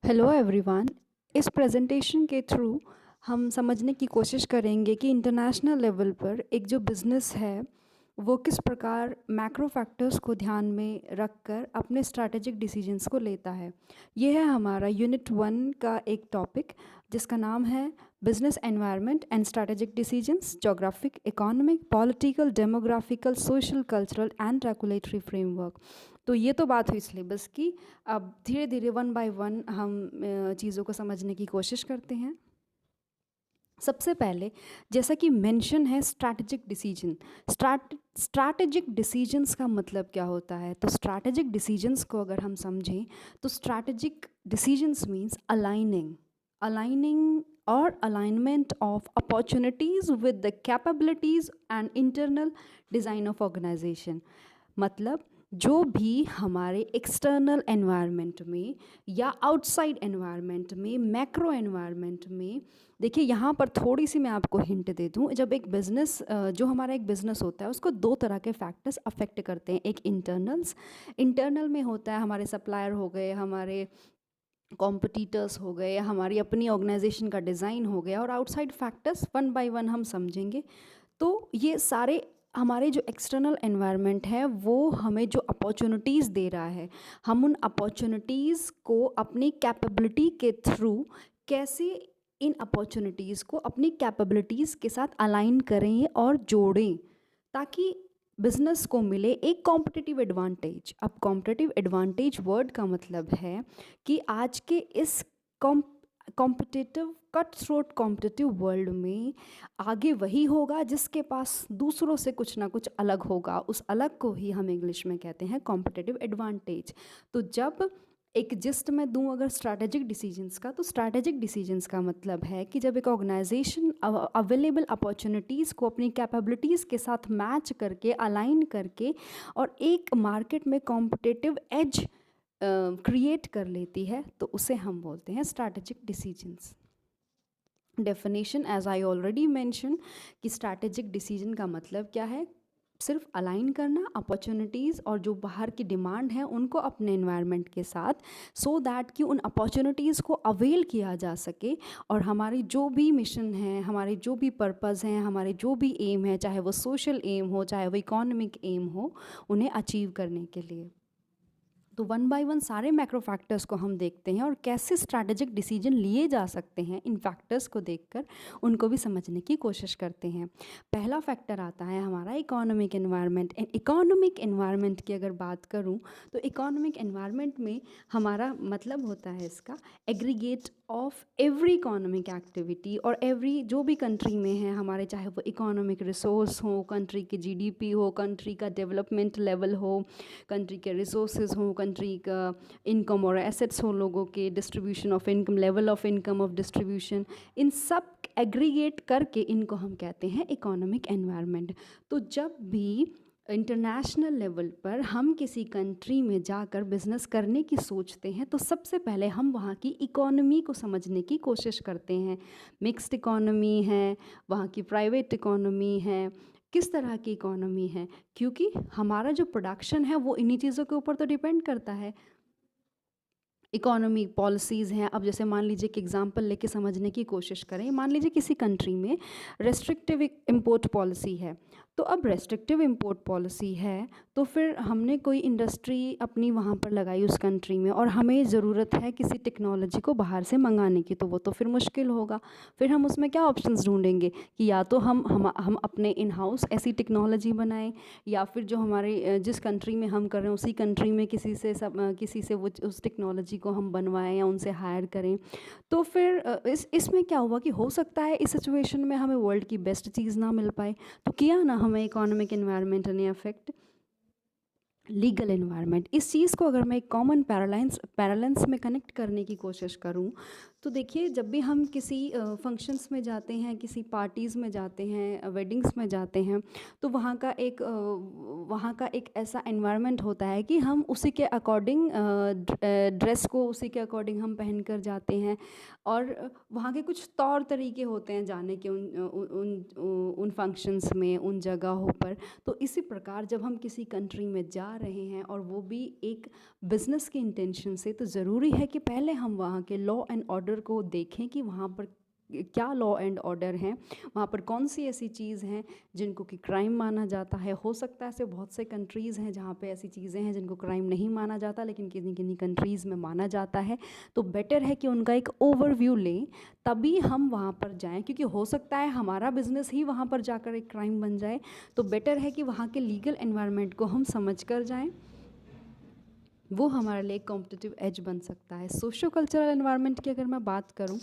Hello everyone. इस presentation के through हम समझने की कोशिश करेंगे कि इंटरनेशनल लेवल पर एक जो बिज़नेस है वो किस प्रकार मैक्रो फैक्टर्स को ध्यान में रखकर अपने स्ट्रैटेजिक डिसीजंस को लेता है। ये है हमारा यूनिट 1 का एक टॉपिक जिसका नाम है business environment and strategic decisions, geographic, economic, political, demographical, social, cultural and regulatory framework. तो ये तो बात हुई सिलेबस की। अब धीरे धीरे वन बाय वन हम चीज़ों को समझने की कोशिश करते हैं। सबसे पहले जैसा कि मेंशन है स्ट्रैटेजिक डिसीजन। स्ट्रैटेजिक डिसीजंस का मतलब क्या होता है? तो स्ट्रैटेजिक डिसीजंस को अगर हम समझें तो स्ट्रैटेजिक डिसीजंस मीन्स अलाइनिंग और alignment of opportunities with the capabilities and internal design of organization. मतलब जो भी हमारे एक्सटर्नल एनवायरनमेंट में या आउटसाइड एनवायरनमेंट में, मैक्रो एनवायरनमेंट में, देखिए यहाँ पर थोड़ी सी मैं आपको हिंट दे दूँ। जब एक बिज़नेस जो हमारा एक बिज़नेस होता है उसको दो तरह के फैक्टर्स अफेक्ट करते हैं। एक इंटरनल में होता है, हमारे सप्लायर हो गए, हमारे कॉम्पिटिटर्स हो गए, हमारी अपनी ऑर्गेनाइजेशन का डिज़ाइन हो गया, और outside factors one by one हम समझेंगे। तो ये सारे हमारे जो एक्सटर्नल एनवायरनमेंट है वो हमें जो अपॉर्चुनिटीज़ दे रहा है, हम उन अपॉर्चुनिटीज़ को अपनी कैपेबिलिटी के थ्रू कैसे इन अपॉर्चुनिटीज़ को अपनी कैपेबिलिटीज़ के साथ अलाइन करें और जोड़ें ताकि बिजनेस को मिले एक कॉम्पिटिटिव एडवांटेज। अब कॉम्पिटिटिव एडवांटेज वर्ड का मतलब है कि आज के इस competitive cut throat competitive world में आगे वही होगा जिसके पास दूसरों से कुछ ना कुछ अलग होगा। उस अलग को ही हम इंग्लिश में कहते हैं कॉम्पिटिटिव एडवांटेज। तो जब एक जिस्ट में दूं अगर स्ट्रैटेजिक डिसीजंस का, तो स्ट्रैटेजिक डिसीजंस का मतलब है कि जब एक ऑर्गेनाइजेशन अवेलेबल अपॉर्चुनिटीज़ को अपनी कैपेबिलिटीज़ के साथ मैच करके, अलाइन करके और एक मार्केट में कॉम्पिटिटिव एज क्रिएट कर लेती है, तो उसे हम बोलते हैं strategic decisions. Definition as I already mention कि स्ट्रैटेजिक डिसीजन का मतलब क्या है? सिर्फ अलाइन करना अपॉर्चुनिटीज़ और जो बाहर की डिमांड है उनको अपने एनवायरनमेंट के साथ, सो दैट कि उन अपॉर्चुनिटीज़ को अवेल किया जा सके और हमारी जो भी मिशन है, हमारे जो भी पर्पज़ हैं, हमारे जो भी एम है, चाहे वो सोशल एम हो, चाहे वो इकोनॉमिक एम हो, उन्हें अचीव करने के लिए। तो वन बाय वन सारे मैक्रो फैक्टर्स को हम देखते हैं और कैसे स्ट्रैटेजिक डिसीजन लिए जा सकते हैं इन फैक्टर्स को देखकर उनको भी समझने की कोशिश करते हैं। पहला फैक्टर आता है हमारा इकोनॉमिक एनवायरनमेंट। इकोनॉमिक एनवायरनमेंट की अगर बात करूं तो इकोनॉमिक एनवायरनमेंट में हमारा मतलब होता है इसका aggregate of every economic activity और एवरी जो भी कंट्री में है हमारे, चाहे वो इकोनॉमिक रिसोर्स हो, कंट्री की जीडीपी हो, कंट्री का डेवलपमेंट लेवल हो, कंट्री के रिसोर्सेज हो, कंट्री का इनकम और एसेट्स हो, लोगों के distribution of income, level of income of distribution, इन सब एग्रीगेट करके इनको हम कहते हैं इकोनॉमिक एनवायरनमेंट। तो जब भी इंटरनेशनल लेवल पर हम किसी कंट्री में जाकर बिजनेस करने की सोचते हैं तो सबसे पहले हम वहाँ की इकोनॉमी को समझने की कोशिश करते हैं। मिक्स्ड इकोनॉमी है, वहाँ की प्राइवेट इकोनॉमी है, किस तरह की इकोनॉमी है, क्योंकि हमारा जो प्रोडक्शन है वो इन्हीं चीज़ों के ऊपर तो डिपेंड करता है। इकोनॉमिक पॉलिसीज़ हैं। अब जैसे मान लीजिए कि एग्जांपल लेके समझने की कोशिश करें, मान लीजिए किसी कंट्री में रेस्ट्रिक्टिव इंपोर्ट पॉलिसी है, तो अब रेस्ट्रिक्टिव इंपोर्ट पॉलिसी है तो फिर हमने कोई इंडस्ट्री अपनी वहाँ पर लगाई उस कंट्री में और हमें ज़रूरत है किसी टेक्नोलॉजी को बाहर से मंगाने की, तो वो तो फिर मुश्किल होगा। फिर हम उसमें क्या ऑप्शंस ढूंढेंगे कि या तो हम अपने इन हाउस ऐसी टेक्नोलॉजी बनाएं, या फिर जो हमारे जिस कंट्री में हम कर रहे हैं उसी कंट्री में किसी से वो उस टेक्नोलॉजी को हम बनवाएं या उनसे हायर करें। तो फिर इसमें क्या हुआ कि हो सकता है इस सिचुएशन में हमें वर्ल्ड की बेस्ट चीज़ ना मिल पाए, तो किया ना हमें इकोनॉमिक एनवायरनमेंट ने अफेक्ट। लीगल एनवायरनमेंट, इस चीज़ को अगर मैं एक कॉमन पैरेलेंस में कनेक्ट करने की कोशिश करूं तो देखिए, जब भी हम किसी फंक्शंस में जाते हैं, किसी पार्टीज़ में जाते हैं, वेडिंग्स में जाते हैं, तो वहाँ का एक ऐसा एनवायरनमेंट होता है कि हम उसी के अकॉर्डिंग ड्रेस को उसी के अकॉर्डिंग हम पहन कर जाते हैं और वहाँ के कुछ तौर तरीके होते हैं जाने के उन फंक्शंस में, उन जगहों पर। तो इसी प्रकार जब हम किसी कंट्री में जा जा रहे हैं और वो भी एक बिज़नेस के इंटेंशन से, तो ज़रूरी है कि पहले हम वहाँ के लॉ एंड ऑर्डर को देखें कि वहाँ पर क्या लॉ एंड ऑर्डर हैं, वहाँ पर कौन सी ऐसी चीज़ हैं जिनको कि क्राइम माना जाता है। हो सकता है ऐसे बहुत से कंट्रीज़ हैं जहाँ पे ऐसी चीज़ें हैं जिनको क्राइम नहीं माना जाता, लेकिन किन्हीं किन्हीं कंट्रीज़ में माना जाता है। तो बेटर है कि उनका एक ओवरव्यू लें, तभी हम वहाँ पर जाएं, क्योंकि हो सकता है हमारा बिजनेस ही वहाँ पर जाकर एक क्राइम बन जाए। तो बेटर है कि वहाँ के लीगल एनवायरनमेंट को हम समझ कर जाएं, वो हमारे लिए कॉम्पिटिटिव एज बन सकता है। सोशो कल्चरल एनवायरनमेंट की अगर मैं बात करूं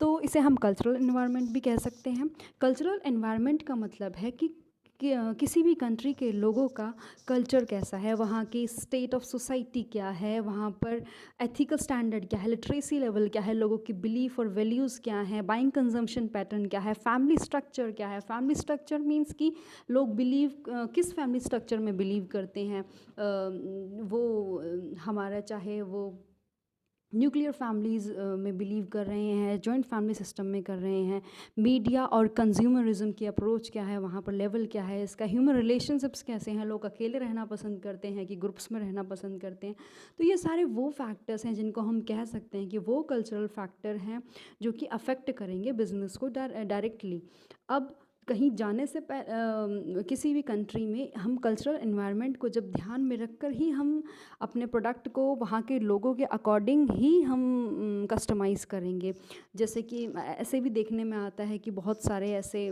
तो इसे हम कल्चरल एनवायरनमेंट भी कह सकते हैं। कल्चरल एनवायरनमेंट का मतलब है कि किसी भी कंट्री के लोगों का कल्चर कैसा है, वहाँ की स्टेट ऑफ सोसाइटी क्या है, वहाँ पर एथिकल स्टैंडर्ड क्या है, लिटरेसी लेवल क्या है, लोगों की बिलीफ और वैल्यूज़ क्या है, बाइंग कंजम्पशन पैटर्न क्या है, फैमिली स्ट्रक्चर क्या है। फैमिली स्ट्रक्चर मीन्स कि लोग किस फैमिली स्ट्रक्चर में बिलीव करते हैं। हमारा चाहे वो न्यूक्लियर फैमिलीज़ में बिलीव कर रहे हैं, जॉइंट फैमिली सिस्टम में कर रहे हैं। मीडिया और कंज्यूमरिज्म की अप्रोच क्या है, वहाँ पर लेवल क्या है इसका, ह्यूमन रिलेशनशिप्स कैसे हैं, लोग अकेले रहना पसंद करते हैं कि ग्रुप्स में रहना पसंद करते हैं। तो ये सारे वो फैक्टर्स हैं जिनको हम कह सकते हैं कि वो कल्चरल फैक्टर हैं जो कि अफेक्ट करेंगे बिजनेस को डायरेक्टली। अब कहीं जाने से किसी भी कंट्री में हम कल्चरल एनवायरनमेंट को जब ध्यान में रखकर ही हम अपने प्रोडक्ट को वहाँ के लोगों के अकॉर्डिंग ही हम कस्टमाइज़ करेंगे। जैसे कि ऐसे भी देखने में आता है कि बहुत सारे ऐसे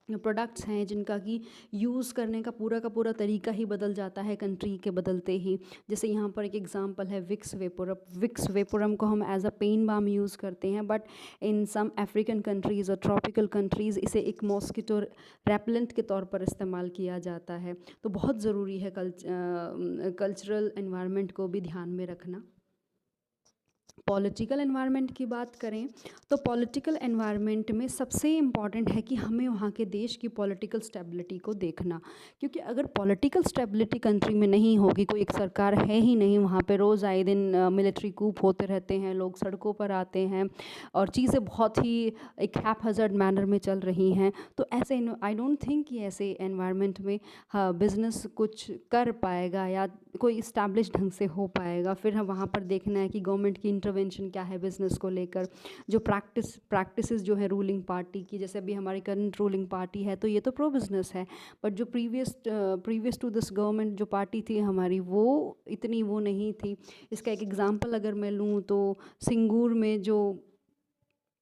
प्रोडक्ट्स हैं जिनका कि यूज़ करने का पूरा तरीका ही बदल जाता है कंट्री के बदलते ही। जैसे यहाँ पर एक एग्जांपल है विक्स वेपोरम। विक्स वेपोरम को हम as a pain balm use करते हैं, but in some African countries और ट्रॉपिकल कंट्रीज़ इसे एक मॉस्किटो रेपेलेंट के तौर पर इस्तेमाल किया जाता है। तो बहुत ज़रूरी है कल्चरल एनवायरनमेंट को भी ध्यान में रखना। पॉलिटिकल एनवायरनमेंट की बात करें तो पॉलिटिकल एनवायरनमेंट में सबसे इम्पॉर्टेंट है कि हमें वहाँ के देश की पॉलिटिकल स्टेबिलिटी को देखना, क्योंकि अगर पॉलिटिकल स्टेबिलिटी कंट्री में नहीं होगी, कोई एक सरकार है ही नहीं वहाँ पे, रोज़ आए दिन मिलिट्री कूप होते रहते हैं, लोग सड़कों पर आते हैं और चीज़ें बहुत ही एक हैपहज़र्ड मैनर में चल रही हैं, तो ऐसे आई डोंट थिंक कि ऐसे एनवायरनमेंट में बिज़नेस कुछ कर पाएगा या कोई इस्टेब्लिश ढंग से हो पाएगा। फिर हम वहाँ पर देखना है कि गवर्नमेंट की इंटरवेंशन क्या है बिज़नेस को लेकर, जो प्रैक्टिसेस जो है रूलिंग पार्टी की, जैसे अभी हमारी करंट रूलिंग पार्टी है तो ये तो प्रो बिज़नेस है, बट जो प्रीवियस टू दिस गवर्नमेंट जो पार्टी थी हमारी, वो इतनी वो नहीं थी। इसका एक एग्जांपल अगर मैं लूँ तो सिंगूर में जो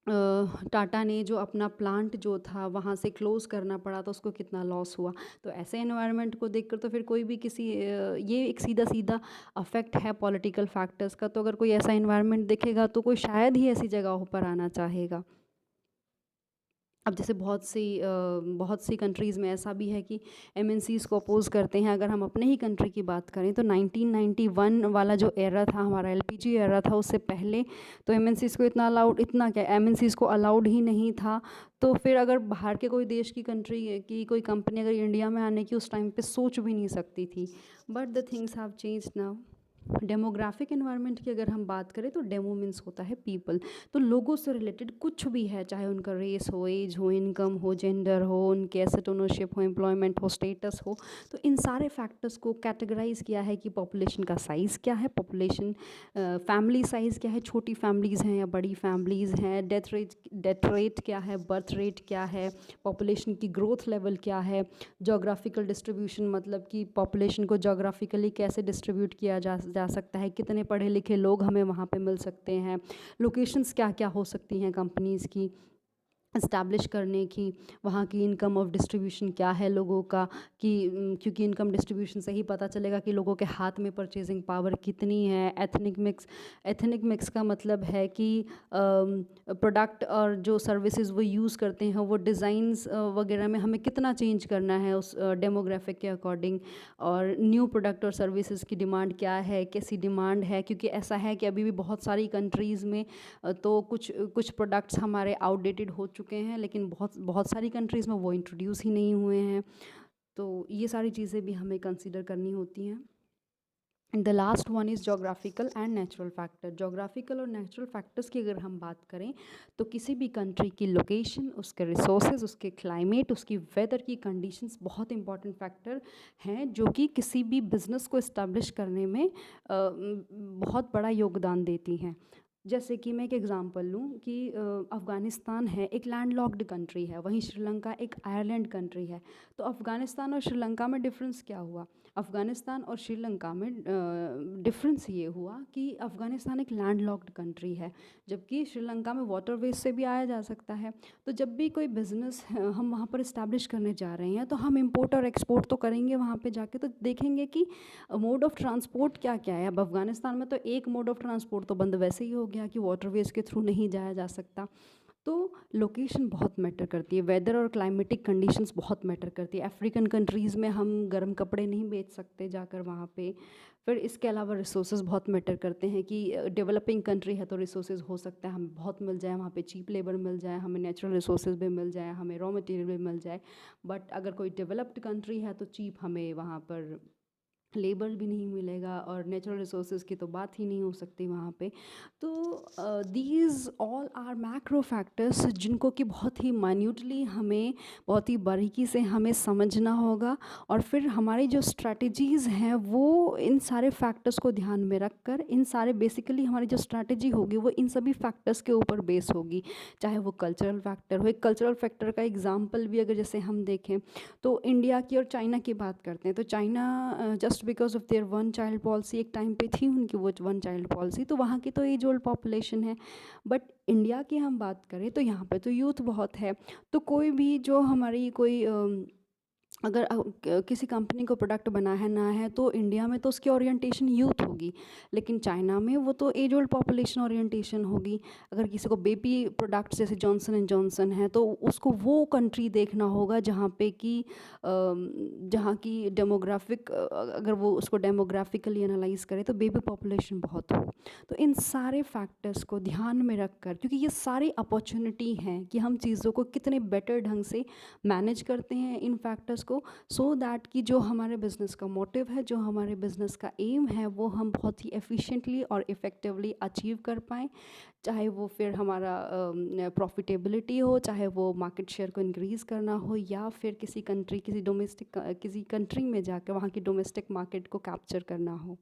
टाटा ने जो अपना प्लांट जो था वहाँ से क्लोज़ करना पड़ा, तो उसको कितना लॉस हुआ। तो ऐसे एनवायरनमेंट को देखकर तो फिर कोई भी ये एक सीधा सीधा अफेक्ट है पॉलिटिकल फैक्टर्स का। तो अगर कोई ऐसा एनवायरनमेंट देखेगा तो कोई शायद ही ऐसी जगहों पर आना चाहेगा। अब जैसे बहुत सी कंट्रीज़ में ऐसा भी है कि एमएनसीज़ को अपोज़ करते हैं। अगर हम अपने ही कंट्री की बात करें तो 1991 वाला जो एरा था हमारा, एलपीजी एरा था, उससे पहले तो एमएनसीज़ को इतना क्या एमएनसीज़ को अलाउड ही नहीं था। तो फिर अगर बाहर के कोई देश की कंट्री की कोई कंपनी अगर इंडिया में आने की उस टाइम पे सोच भी नहीं सकती थी, but the things have changed now. Demographic environment की अगर हम बात करें तो डेमो मीन्स होता है पीपल, तो लोगों से रिलेटेड कुछ भी है, चाहे उनका रेस हो, एज हो, इनकम हो, जेंडर हो, उनके एसेट ओनरशिप हो, एम्प्लॉयमेंट हो, स्टेटस हो, तो इन सारे फैक्टर्स को कैटेगराइज किया है कि पॉपुलेशन का साइज़ क्या है, फैमिली साइज़ क्या है, छोटी फैमिलीज़ हैं या बड़ी फैमिलीज़ हैं, डेथ रेट क्या है, बर्थ रेट क्या है, पॉपुलेशन की ग्रोथ लेवल क्या है, जोग्राफिकल डिस्ट्रीब्यूशन मतलब कि पॉपुलेशन को जोग्राफिकली कैसे डिस्ट्रीब्यूट किया जा सकता है, कितने पढ़े लिखे लोग हमें वहाँ पे मिल सकते हैं, लोकेशंस क्या क्या हो सकती हैं कंपनीज़ की इस्टेब्लिश करने की, वहाँ की इनकम ऑफ डिस्ट्रीब्यूशन क्या है लोगों का, कि क्योंकि इनकम डिस्ट्रीब्यूशन से ही पता चलेगा कि लोगों के हाथ में परचेजिंग पावर कितनी है। एथनिक मिक्स का मतलब है कि प्रोडक्ट और जो सर्विसेज वो यूज़ करते हैं वो डिज़ाइंस वगैरह में हमें कितना चेंज करना है उस डेमोग्राफिक के अकॉर्डिंग, और न्यू प्रोडक्ट और सर्विसेज की डिमांड क्या है, कैसी डिमांड है, क्योंकि ऐसा है कि अभी भी बहुत सारी कंट्रीज़ में तो कुछ प्रोडक्ट्स हमारे आउटडेटेड हो चुके हैं, लेकिन बहुत सारी कंट्रीज़ में वो इंट्रोड्यूस ही नहीं हुए हैं। तो ये सारी चीज़ें भी हमें कंसीडर करनी होती हैं। And the last one is geographical and natural factor. Geographical और नेचुरल फैक्टर्स की अगर हम बात करें तो किसी भी कंट्री की लोकेशन, उसके रिसोर्सेज, उसके क्लाइमेट, उसकी वेदर की कंडीशंस बहुत इंपॉर्टेंट फैक्टर हैं जो कि किसी भी बिज़नेस को इस्टेब्लिश करने में बहुत बड़ा योगदान देती हैं। जैसे कि मैं एक एग्ज़ाम्पल लूँ कि अफ़गानिस्तान है, एक लैंडलॉक्ड कंट्री है, वहीं श्रीलंका एक आयरलैंड कंट्री है। तो अफ़गानिस्तान और श्रीलंका में डिफ़रेंस क्या हुआ? अफ़गानिस्तान और श्रीलंका में डिफ़रेंस ये हुआ कि अफ़गानिस्तान एक लैंडलॉक्ड कंट्री है, जबकि श्रीलंका में वाटरवेज़ से भी आया जा सकता है। तो जब भी कोई बिज़नेस हम वहाँ पर इस्टेब्लिश करने जा रहे हैं, तो हम इम्पोर्ट और एक्सपोर्ट तो करेंगे वहाँ पे जाके, तो देखेंगे कि मोड ऑफ़ ट्रांसपोर्ट क्या-क्या है। अब अफ़गानिस्तान में तो एक मोड ऑफ़ ट्रांसपोर्ट तो बंद वैसे ही हो गया कि वाटरवेज़ के थ्रू नहीं जाया जा सकता। तो लोकेशन बहुत मैटर करती है, वेदर और क्लाइमेटिक कंडीशंस बहुत मैटर करती है। अफ्रीकन कंट्रीज़ में हम गर्म कपड़े नहीं बेच सकते जाकर वहाँ पे। फिर इसके अलावा रिसोर्सेज बहुत मैटर करते हैं कि डेवलपिंग कंट्री है तो रिसोर्सेज हो सकता है हमें बहुत मिल जाए, वहाँ पे चीप लेबर मिल जाए, हमें नेचुरल रिसोर्सेज भी मिल जाए, हमें रॉ मटेरियल भी मिल जाए। बट अगर कोई डेवलप्ड कंट्री है तो चीप हमें वहाँ पर लेबर भी नहीं मिलेगा और नेचुरल रिसोर्सेज की तो बात ही नहीं हो सकती वहाँ पे। तो these all are macro factors जिनको कि बहुत ही माइन्यूटली हमें बहुत ही बारीकी से हमें समझना होगा, और फिर हमारी जो स्ट्रैटेजीज़ हैं वो इन सारे फैक्टर्स को ध्यान में रख कर, इन सारे बेसिकली हमारी जो स्ट्रैटेजी होगी वो इन सभी फैक्टर्स के ऊपर बेस होगी। चाहे वो कल्चरल फैक्टर हो, एक कल्चरल फैक्टर का एग्जाम्पल भी अगर जैसे हम देखें तो इंडिया की और चाइना की बात करते हैं, तो China just because of their one child policy, एक टाइम पे थी उनकी वो वन चाइल्ड पॉलिसी, तो वहाँ की तो एज ओल्ड पॉपुलेशन है। बट इंडिया की हम बात करें तो यहाँ पे तो यूथ बहुत है। तो कोई भी जो हमारी कोई अगर किसी कंपनी को प्रोडक्ट बना है ना है तो इंडिया में तो उसकी ओरिएंटेशन यूथ होगी, लेकिन चाइना में वो तो एज ओल्ड पॉपुलेशन ओरिएंटेशन होगी। अगर किसी को बेबी प्रोडक्ट्स जैसे जॉनसन एंड जॉनसन है तो उसको वो कंट्री देखना होगा जहाँ पे कि जहाँ की डेमोग्राफिक, अगर वो उसको डेमोग्राफिकली एनालाइज करे तो बेबी पॉपुलेशन बहुत हो। तो इन सारे फैक्टर्स को ध्यान में रख कर, क्योंकि ये सारी अपॉर्चुनिटी हैं कि हम चीज़ों को कितने बेटर ढंग से मैनेज करते हैं इन फैक्टर्स को, सो दैट कि जो हमारे बिज़नेस का मोटिव है, जो हमारे बिज़नेस का एम है, वो हम बहुत ही एफिशिएंटली और इफ़ेक्टिवली अचीव कर पाएँ। चाहे वो फिर हमारा प्रॉफिटेबिलिटी हो, चाहे वो मार्केट शेयर को इंक्रीज़ करना हो, या फिर किसी कंट्री, किसी डोमेस्टिक किसी कंट्री में जाकर वहाँ की डोमेस्टिक मार्केट को कैप्चर करना हो।